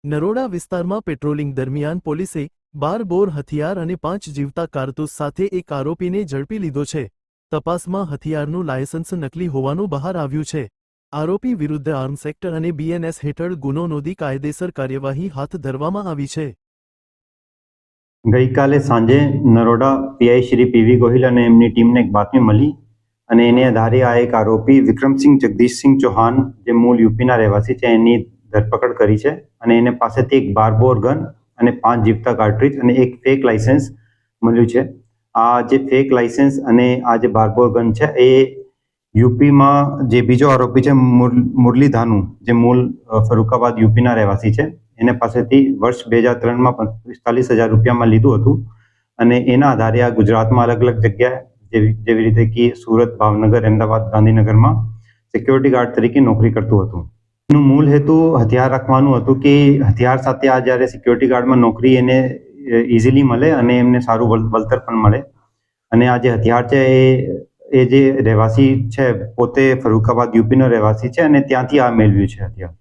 નરોડા વિસ્તારમાં પેટ્રોલિંગ દરમિયાન પોલીસે 12 બોર હથિયાર અને 5 જીવતા કારતૂસ સાથે એક આરોપીને ઝડપી લીધો છે। તપાસમાં હથિયારનું લાયસન્સ નકલી હોવાનું બહાર આવ્યું છે। આરોપી વિરુદ્ધ આર્મ્સ એક્ટ અને બીએનએસ હેઠળ ગુનો નોંધી કાયદેસર કાર્યવાહી હાથ ધરવામાં આવી છે। ગઈકાલે સાંજે નરોડા પીઆઈ શ્રી પીવી ગોહિલ અને એમની ટીમને એક બાતમી મળી અને એને આધારે આ એક આરોપી વિક્રમસિંહ જગદીશસિંહ ચૌહાણ જે મૂળ યુપીના રહેવાસી છે એની ધરપકડ કરી છે અને એને પાસેથી એક 12 બોર ગન અને 5 જીવતા કાર્ટ્રીજ અને એક ફેક લાયસન્સ મળ્યું છે। આ જે ફેક લાયસન્સ અને આ જે 12 બોર ગન છે એ યુપીમાં જે બીજો આરોપી છે મુરલી ધાનુ જે મૂળ ફરુખાબાદ યુપીના રહેવાસી છે એને પાસેથી વર્ષ 2003માં 45,000 રૂપિયામાં લીધું હતું અને એના આધારે આ ગુજરાતમાં અલગ અલગ જગ્યાએ જેવી રીતે કે સુરત, ભાવનગર, અમદાવાદ, ગાંધીનગરમાં સિક્યોરિટી ગાર્ડ તરીકે નોકરી કરતું હતું। એનું મૂળ હેતુ હથિયાર રાખવાનું હતું કે હથિયાર સાથે આ જ્યારે સિક્યોરિટી ગાર્ડમાં નોકરી એને ઇઝીલી મળે અને એમને સારું વળતર પણ મળે અને આ જે હથિયાર છે એ જે રહેવાસી છે પોતે ફરુખાબાદ યુપીનો રહેવાસી છે અને ત્યાંથી આ મેળવ્યું છે હથિયાર।